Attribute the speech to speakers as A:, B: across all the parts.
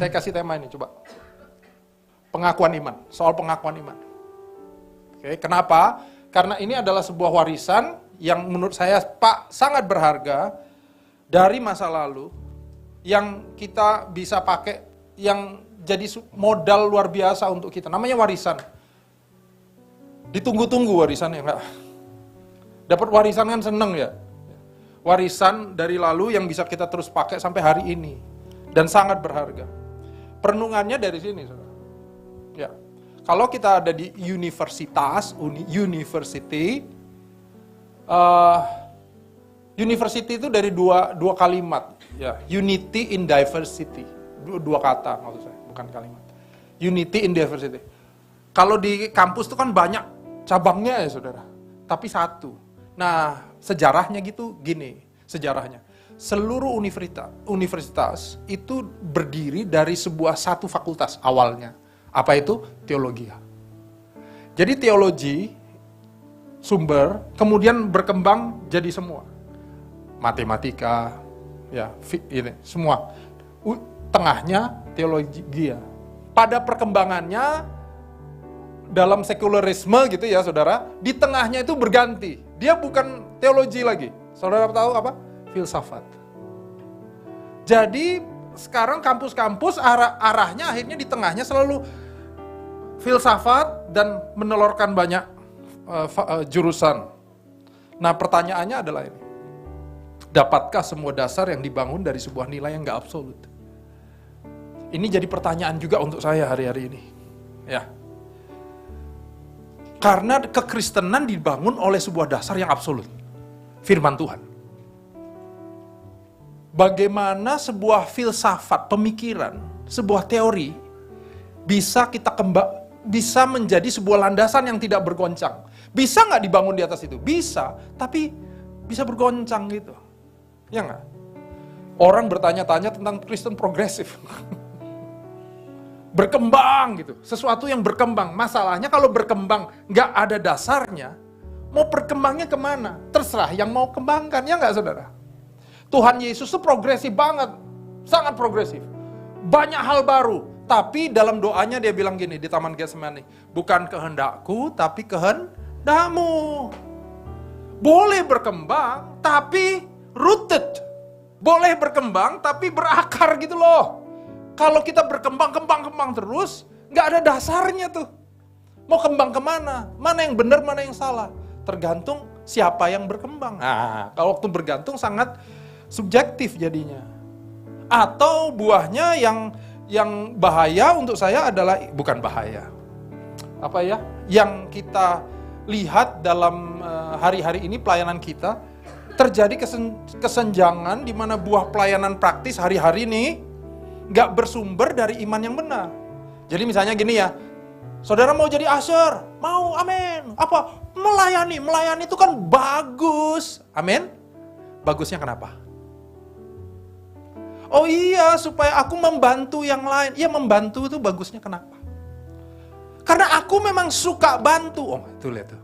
A: Saya kasih tema ini, coba. Pengakuan iman, soal pengakuan iman. Oke, kenapa? Karena ini adalah sebuah warisan yang menurut saya sangat berharga dari masa lalu, yang kita bisa pakai, yang jadi modal luar biasa untuk kita. Namanya warisan. Ditunggu-tunggu warisannya, enggak? Dapat warisan kan seneng ya. Warisan dari lalu yang bisa kita terus pakai sampai hari ini. Dan sangat berharga. Perenungannya dari sini, saudara. Ya. Kalau kita ada di universitas, university itu dari dua kalimat. Ya, unity in diversity. Dua kata maksud saya, bukan kalimat. Unity in diversity. Kalau di kampus itu kan banyak cabangnya ya saudara, tapi satu. Nah, sejarahnya gitu gini, sejarahnya. Seluruh universitas itu berdiri dari satu fakultas awalnya. Apa itu? Teologi. Jadi teologi, sumber, kemudian berkembang jadi semua. Matematika, ya, ini semua. Tengahnya teologi. Pada perkembangannya dalam sekularisme gitu ya saudara, di tengahnya itu berganti. Dia bukan teologi lagi. Saudara tahu apa? Filsafat. Jadi sekarang kampus-kampus arahnya akhirnya di tengahnya selalu filsafat dan menelurkan banyak jurusan. Nah pertanyaannya adalah ini. Dapatkah semua dasar yang dibangun dari sebuah nilai yang gak absolut? Ini jadi pertanyaan juga untuk saya hari-hari ini. Ya. Karena kekristenan dibangun oleh sebuah dasar yang absolut. Firman Tuhan. Bagaimana sebuah filsafat, pemikiran, sebuah teori bisa bisa menjadi sebuah landasan yang tidak bergoncang. Bisa nggak dibangun di atas itu? Bisa, tapi bisa bergoncang gitu. Ya nggak? Orang bertanya-tanya tentang Kristen progresif. Berkembang gitu, sesuatu yang berkembang. Masalahnya kalau berkembang nggak ada dasarnya, mau berkembangnya kemana? Terserah yang mau kembangkan, ya nggak saudara? Tuhan Yesus itu progresif banget, sangat progresif. Banyak hal baru, tapi dalam doanya dia bilang gini di Taman Getsemani, bukan kehendakku, tapi kehendakmu. Boleh berkembang, tapi rooted. Boleh berkembang, tapi berakar gitu loh. Kalau kita berkembang terus, nggak ada dasarnya tuh. Mau kembang kemana? Mana yang benar, mana yang salah? Tergantung siapa yang berkembang. Nah, kalau waktu bergantung sangat subjektif jadinya. Atau buahnya yang bahaya untuk saya adalah, bukan bahaya. Apa ya? Yang kita lihat dalam hari-hari ini pelayanan kita, terjadi kesenjangan di mana buah pelayanan praktis hari-hari ini nggak bersumber dari iman yang benar. Jadi misalnya gini ya, saudara mau jadi usher, mau, amin. Apa? Melayani itu kan bagus, amin. Bagusnya kenapa? Oh iya, supaya aku membantu yang lain. Iya, membantu itu bagusnya kenapa? Karena aku memang suka bantu. Oh, itu lihat tuh.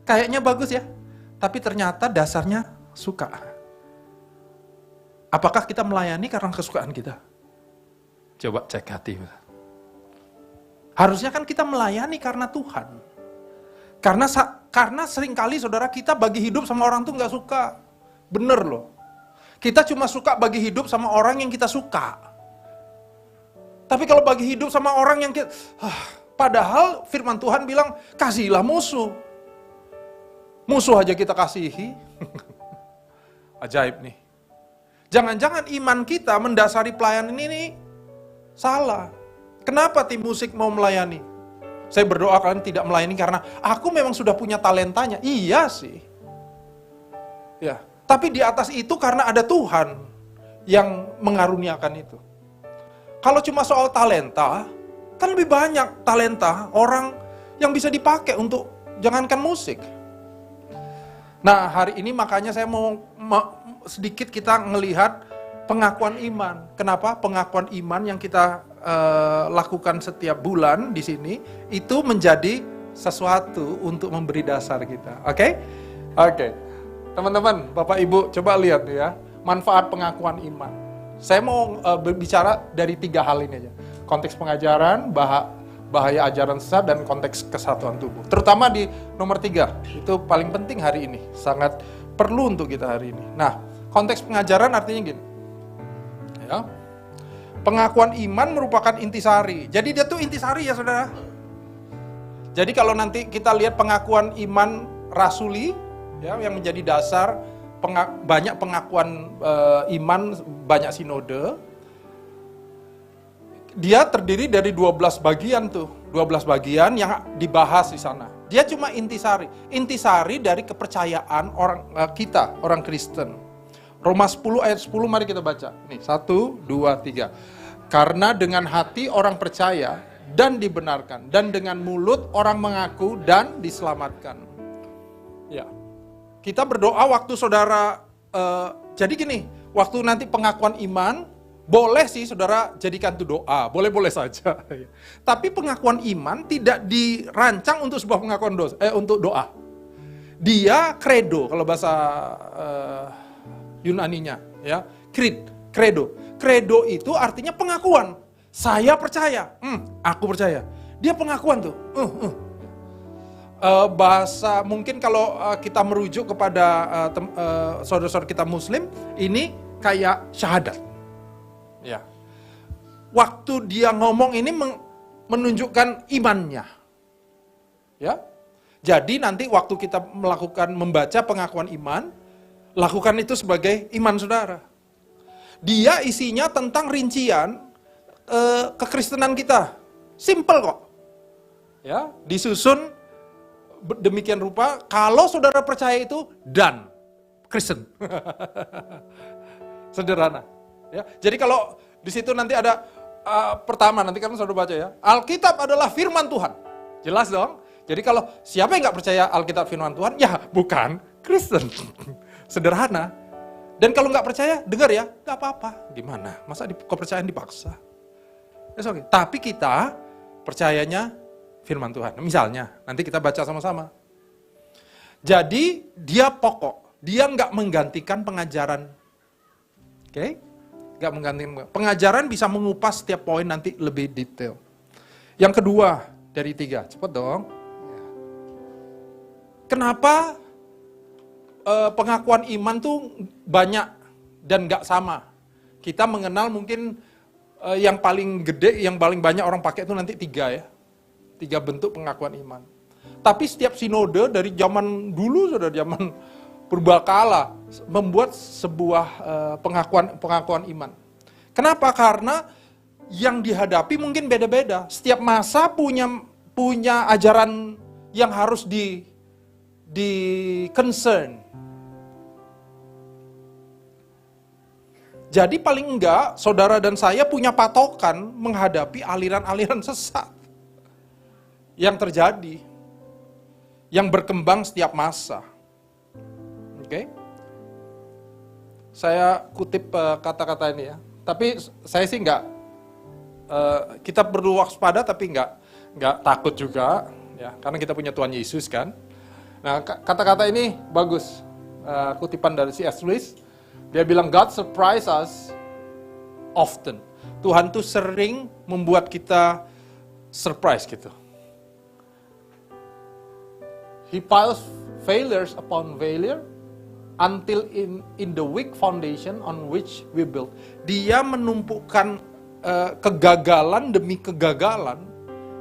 A: Kayaknya bagus ya, tapi ternyata dasarnya suka. Apakah kita melayani karena kesukaan kita? Coba cek hati. Harusnya kan kita melayani karena Tuhan. Karena seringkali saudara kita bagi hidup sama orang tuh nggak suka. Bener loh. Kita cuma suka bagi hidup sama orang yang kita suka. Tapi kalau bagi hidup sama orang yang kita... padahal firman Tuhan bilang, kasihilah musuh. Musuh aja kita kasihi. Ajaib nih. Jangan-jangan iman kita mendasari pelayanan ini salah. Kenapa tim musik mau melayani? Saya berdoa kalian tidak melayani karena aku memang sudah punya talentanya. Iya sih. Ya. Tapi di atas itu karena ada Tuhan yang mengaruniakan itu. Kalau cuma soal talenta, kan lebih banyak talenta orang yang bisa dipakai untuk jangankan musik. Nah hari ini makanya saya mau sedikit kita melihat pengakuan iman. Kenapa? Pengakuan iman yang kita lakukan setiap bulan di sini itu menjadi sesuatu untuk memberi dasar kita. Oke? Oke. Teman-teman, Bapak Ibu, coba lihat ya, manfaat pengakuan iman. Saya mau berbicara dari 3 hal ini aja. Konteks pengajaran, bahaya ajaran sesat, dan konteks kesatuan tubuh. Terutama di nomor 3, itu paling penting hari ini. Sangat perlu untuk kita hari ini. Nah, konteks pengajaran artinya gini. Ya. Pengakuan iman merupakan intisari. Jadi dia tuh intisari ya saudara. Jadi kalau nanti kita lihat pengakuan iman rasuli, ya, yang menjadi dasar banyak pengakuan iman, banyak sinode. Dia terdiri dari 12 bagian tuh, 12 bagian yang dibahas di sana. Dia cuma intisari dari kepercayaan orang Kristen. Roma 10 ayat 10, mari kita baca. Nih, 1, 2, 3. Karena dengan hati orang percaya dan dibenarkan, dan dengan mulut orang mengaku dan diselamatkan. Ya. Kita berdoa waktu saudara, jadi gini, waktu nanti pengakuan iman, boleh sih saudara jadikan itu doa, boleh-boleh saja. Tapi pengakuan iman tidak dirancang untuk sebuah pengakuan untuk doa. Dia credo, kalau bahasa Yunaninya, ya, credo. Credo itu artinya pengakuan. Saya percaya, aku percaya. Dia pengakuan tuh. Bahasa mungkin kalau kita merujuk kepada saudara-saudara kita Muslim, ini kayak syahadat. Ya, waktu dia ngomong ini menunjukkan imannya. Ya, jadi nanti waktu kita membaca pengakuan iman, lakukan itu sebagai iman saudara. Dia isinya tentang rincian kekristenan kita, simple kok. Ya, disusun demikian rupa, kalau saudara percaya itu, dan Kristen. Sederhana. Ya. Jadi kalau di situ nanti ada pertama, nanti kan saudara baca ya, Alkitab adalah firman Tuhan. Jelas dong? Jadi kalau siapa yang nggak percaya Alkitab firman Tuhan, ya bukan Kristen. Sederhana. Dan kalau nggak percaya, dengar ya, nggak apa-apa. Gimana? Masa kepercayaan dipaksa? Okay. Tapi kita percayanya firman Tuhan. Misalnya, nanti kita baca sama-sama. Jadi, dia pokok. Dia nggak menggantikan pengajaran. Oke? Nggak menggantikan. Pengajaran bisa mengupas setiap poin nanti lebih detail. Yang kedua, dari 3. Cepet dong. Kenapa pengakuan iman tuh banyak dan nggak sama? Kita mengenal mungkin yang paling gede, yang paling banyak orang pakai itu nanti 3 ya. 3 bentuk pengakuan iman. Tapi setiap sinode dari zaman dulu, sudah zaman purbakala, membuat sebuah pengakuan iman. Kenapa? Karena yang dihadapi mungkin beda-beda. Setiap masa punya ajaran yang harus di concern. Jadi paling enggak, saudara dan saya punya patokan menghadapi aliran-aliran sesat yang terjadi, yang berkembang setiap masa. Oke? Saya kutip kata-kata ini ya. Tapi saya sih enggak, kita perlu waspada tapi enggak takut juga, ya, karena kita punya Tuhan Yesus kan. Nah, kata-kata ini bagus, kutipan dari C.S. Lewis. Dia bilang, God surprise us often. Tuhan tuh sering membuat kita surprise gitu. He piles failures upon failure until in the weak foundation on which we build. Dia menumpukan kegagalan demi kegagalan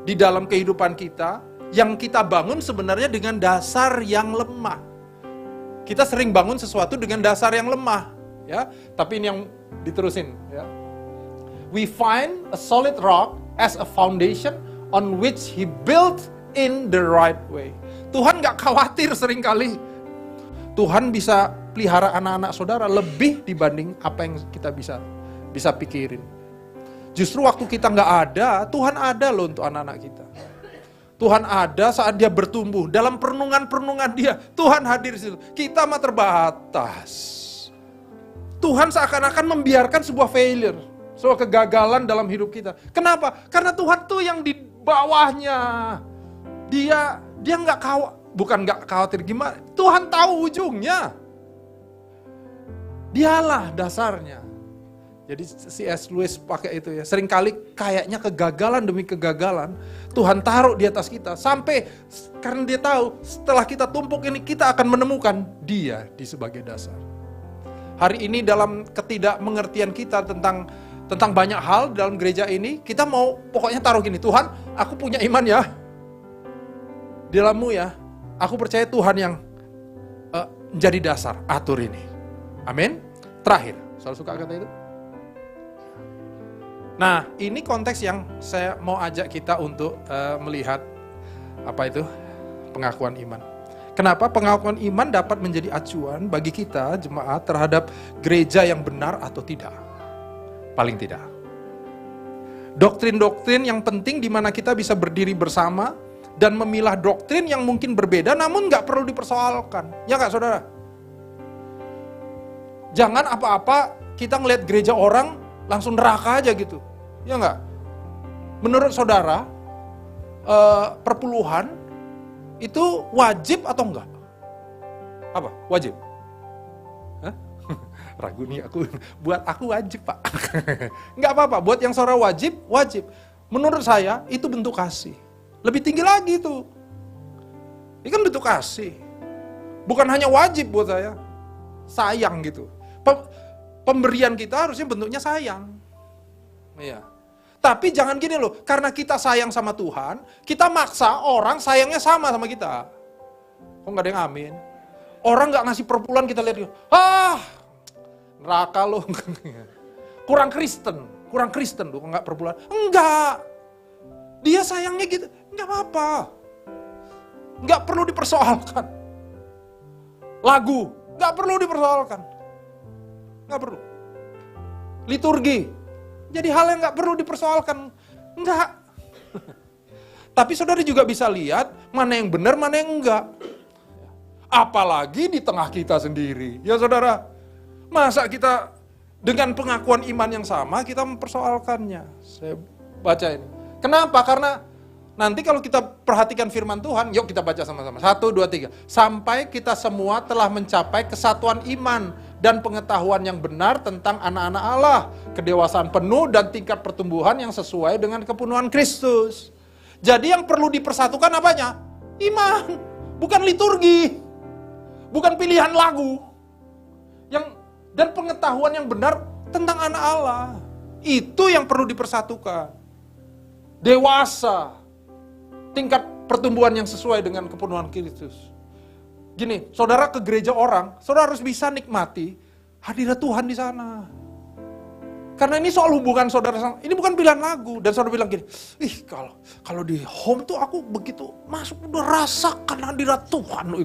A: di dalam kehidupan kita yang kita bangun sebenarnya dengan dasar yang lemah. Kita sering bangun sesuatu dengan dasar yang lemah, ya. Tapi ini yang diterusin, ya. We find a solid rock as a foundation on which he built in the right way. Tuhan gak khawatir seringkali. Tuhan bisa pelihara anak-anak saudara lebih dibanding apa yang kita bisa pikirin. Justru waktu kita gak ada, Tuhan ada loh untuk anak-anak kita. Tuhan ada saat dia bertumbuh. Dalam perenungan-perenungan dia, Tuhan hadir di situ. Kita mah terbatas. Tuhan seakan-akan membiarkan sebuah failure, sebuah kegagalan dalam hidup kita. Kenapa? Karena Tuhan tuh yang di bawahnya. Dia nggak bukan nggak khawatir gimana. Tuhan tahu ujungnya. Dialah dasarnya. Jadi C.S. Lewis pakai itu ya. Seringkali kayaknya kegagalan demi kegagalan Tuhan taruh di atas kita. Sampai karena dia tahu setelah kita tumpuk ini kita akan menemukan dia di sebagai dasar. Hari ini dalam ketidakmengertian kita tentang banyak hal dalam gereja ini, kita mau pokoknya taruh gini, Tuhan aku punya iman ya. Di dalammu ya, aku percaya Tuhan yang menjadi dasar, atur ini. Amin. Terakhir, selalu suka kata itu. Nah, ini konteks yang saya mau ajak kita untuk melihat apa itu pengakuan iman. Kenapa pengakuan iman dapat menjadi acuan bagi kita jemaat terhadap gereja yang benar atau tidak? Paling tidak. Doktrin-doktrin yang penting di mana kita bisa berdiri bersama dan memilah doktrin yang mungkin berbeda namun nggak perlu dipersoalkan. Ya nggak saudara? Jangan apa-apa kita ngelihat gereja orang langsung neraka aja gitu, ya enggak? Menurut saudara, perpuluhan itu wajib atau enggak? Apa? Wajib? Hah? Ragu nih aku, buat aku wajib Pak. Enggak apa-apa, buat yang saudara wajib, wajib. Menurut saya itu bentuk kasih. Lebih tinggi lagi itu. Ini kan bentuk kasih. Bukan hanya wajib buat saya, sayang gitu. Pemberian kita harusnya bentuknya sayang. Iya. Tapi jangan gini loh, karena kita sayang sama Tuhan, kita maksa orang sayangnya sama kita. Kok nggak ada yang amin? Orang nggak ngasih perpuluhan kita lihat, neraka loh. Kurang Kristen loh, nggak perpuluhan. Enggak. Dia sayangnya gitu, nggak apa-apa. Nggak perlu dipersoalkan. Lagu, nggak perlu dipersoalkan. Nggak perlu. Liturgi, jadi hal yang nggak perlu dipersoalkan. Nggak. Tapi saudara juga bisa lihat mana yang benar, mana yang enggak. Apalagi di tengah kita sendiri. Ya saudara, masa kita dengan pengakuan iman yang sama kita mempersoalkannya. Saya baca ini. Kenapa? Karena nanti kalau kita perhatikan firman Tuhan, yuk kita baca sama-sama. 1, 2, 3. Sampai kita semua telah mencapai kesatuan iman dan pengetahuan yang benar tentang anak-anak Allah, kedewasaan penuh dan tingkat pertumbuhan yang sesuai dengan kepenuhan Kristus. Jadi yang perlu dipersatukan apanya? Iman, bukan liturgi, bukan pilihan lagu, dan pengetahuan yang benar tentang anak Allah. Itu yang perlu dipersatukan. Dewasa, tingkat pertumbuhan yang sesuai dengan kepenuhan Kristus. Gini, saudara ke gereja orang, saudara harus bisa nikmati hadirat Tuhan di sana. Karena ini soal hubungan saudara sama, ini bukan pilihan lagu. Dan saudara bilang gini, kalau di home tuh aku begitu masuk udah rasakan hadirat Tuhan.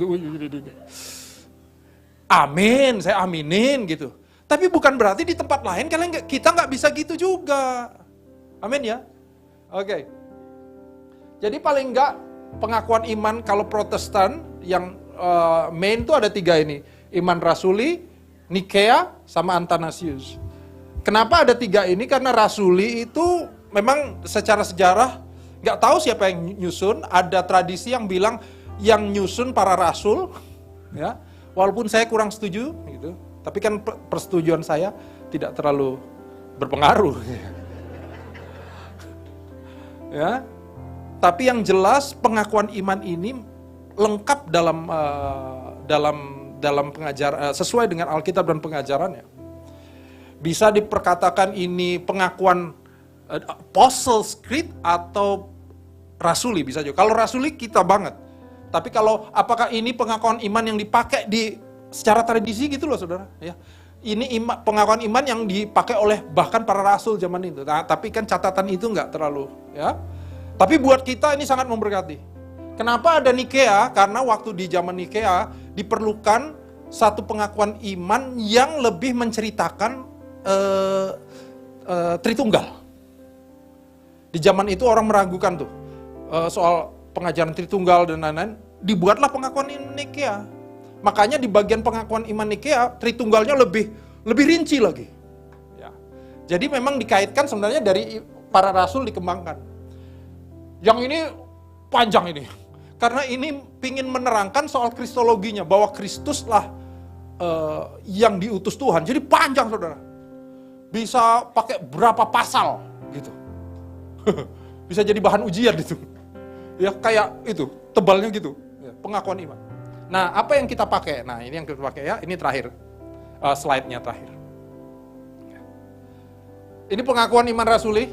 A: Amin, saya aminin gitu. Tapi bukan berarti di tempat lain kita nggak bisa gitu juga. Amin ya. Oke. Jadi paling nggak pengakuan iman kalau Protestan yang main tuh ada 3 ini. Iman Rasuli, Nikea, sama Athanasius. Kenapa ada 3 ini? Karena Rasuli itu memang secara sejarah nggak tahu siapa yang nyusun. Ada tradisi yang bilang yang nyusun para rasul, ya. Walaupun saya kurang setuju, gitu. Tapi kan persetujuan saya tidak terlalu berpengaruh. Ya. Tapi yang jelas pengakuan iman ini lengkap dalam pengajaran sesuai dengan Alkitab dan pengajarannya. Bisa diperkatakan ini pengakuan Apostles' Creed atau Rasuli bisa juga. Kalau Rasuli kita banget. Tapi kalau apakah ini pengakuan iman yang dipakai secara tradisi gitu loh saudara. Ya. Ini pengakuan iman yang dipakai oleh bahkan para rasul zaman itu. Nah, tapi kan catatan itu nggak terlalu. Ya. Tapi buat kita ini sangat memberkati. Kenapa ada Nikea? Karena waktu di zaman Nikea diperlukan satu pengakuan iman yang lebih menceritakan Tritunggal. Di zaman itu orang meragukan tuh soal pengajaran Tritunggal dan lain-lain. Dibuatlah pengakuan Nikea. Makanya di bagian pengakuan iman Nikea Tritunggalnya lebih rinci lagi. Ya. Jadi memang dikaitkan sebenarnya dari para rasul dikembangkan. Yang ini panjang ini. Karena ini pingin menerangkan soal kristologinya. Bahwa Kristuslah yang diutus Tuhan. Jadi panjang saudara. bisa pakai berapa pasal gitu. Bisa jadi bahan ujian itu. Ya kayak itu, tebalnya gitu, ya, pengakuan iman. Nah, apa yang kita pakai? Nah, ini yang kita pakai ya, ini terakhir. Slide-nya terakhir. Ini pengakuan iman rasuli.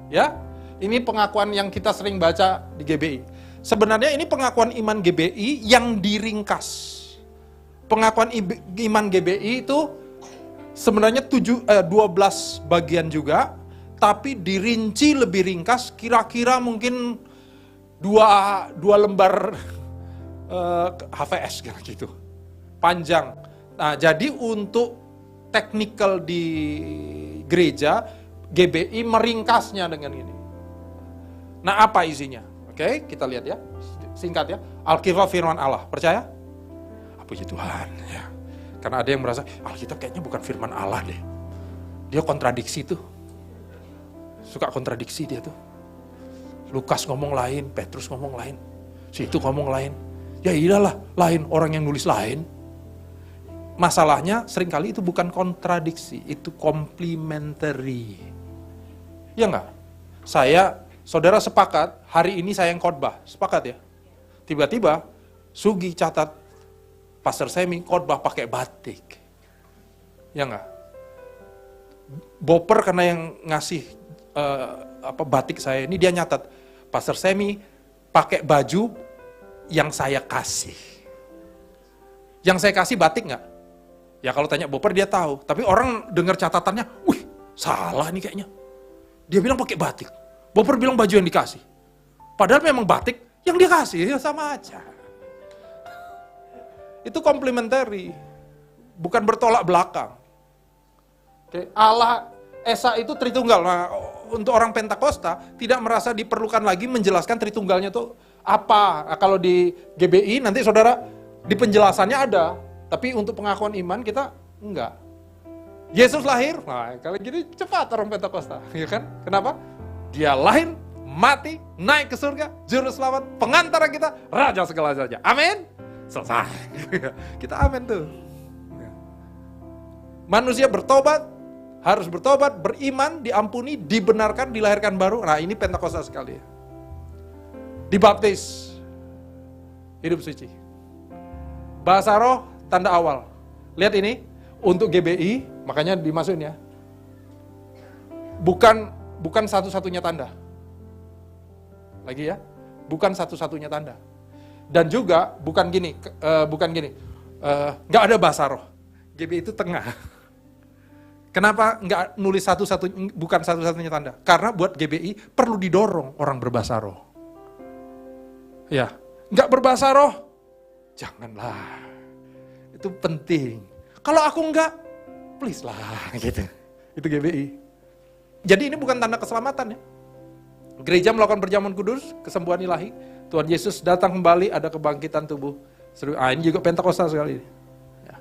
A: Ya. Ini pengakuan yang kita sering baca di GBI. Sebenarnya ini pengakuan iman GBI yang diringkas. Pengakuan iman GBI itu sebenarnya 12 bagian juga, tapi dirinci lebih ringkas, kira-kira mungkin dua lembar HVS gitu, panjang. Nah, jadi untuk teknikal di gereja, GBI meringkasnya dengan ini. Nah, apa isinya? Oke, kita lihat ya, singkat ya. Alkitab firman Allah, percaya? Puji Tuhan ya. Karena ada yang merasa Alkitab kayaknya bukan firman Allah deh. Dia kontradiksi tuh. Suka kontradiksi dia tuh. Lukas ngomong lain, Petrus ngomong lain, si itu ngomong lain. Ya iyalah, lain, orang yang nulis lain. Masalahnya seringkali itu bukan kontradiksi, itu complementary. Ya enggak? Saudara sepakat, hari ini saya yang khotbah, sepakat ya? Tiba-tiba, Sugi catat, Pastor Semi khotbah pakai batik. Ya enggak? Boper karena yang ngasih batik saya ini, dia nyatat, Pastor Semi pakai baju yang saya kasih. Yang saya kasih batik enggak? Ya kalau tanya Boper dia tahu, tapi orang dengar catatannya, wih salah nih kayaknya. Dia bilang pakai batik. Boper bilang baju yang dikasih. Padahal memang batik yang dia kasih, ya sama aja. Itu complementary, bukan bertolak belakang. Oke, Allah Esa itu Tritunggal. Nah, untuk orang Pentakosta tidak merasa diperlukan lagi menjelaskan Tritunggalnya itu apa. Nah, kalau di GBI nanti saudara di penjelasannya ada, tapi untuk pengakuan iman kita enggak. Yesus lahir, nah kalau gini cepat orang Pentakosta, ya kan? Kenapa? Dia lahir, mati, naik ke surga, juru selamat, pengantara kita, raja segala raja. Amin. Selesai. Kita amin tuh. Manusia bertobat, harus bertobat, beriman, diampuni, dibenarkan, dilahirkan baru. Nah ini Pentakosta sekali. Dibaptis, hidup suci. Bahasa roh, tanda awal. Lihat ini, untuk GBI, makanya dimasukin ya. Bukan satu-satunya tanda. Lagi ya, bukan satu-satunya tanda. Dan juga bukan gini, nggak ada bahasa roh. GBI itu tengah. Kenapa nggak nulis bukan satu-satunya tanda? Karena buat GBI perlu didorong orang berbahasa roh. Ya, nggak berbahasa roh, janganlah. Itu penting. Kalau aku nggak, please lah, gitu. Itu GBI. Jadi ini bukan tanda keselamatan ya. Gereja melakukan perjamuan kudus, kesembuhan ilahi. Tuhan Yesus datang kembali, ada kebangkitan tubuh. Ini juga Pentakosta sekali. Ya.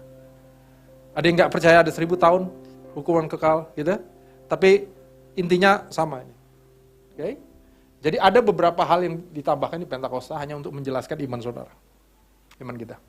A: Ada yang nggak percaya ada 1000 tahun hukuman kekal, gitu. Tapi intinya sama ini. Okay? Jadi ada beberapa hal yang ditambahkan di Pentakosta hanya untuk menjelaskan iman saudara, iman kita.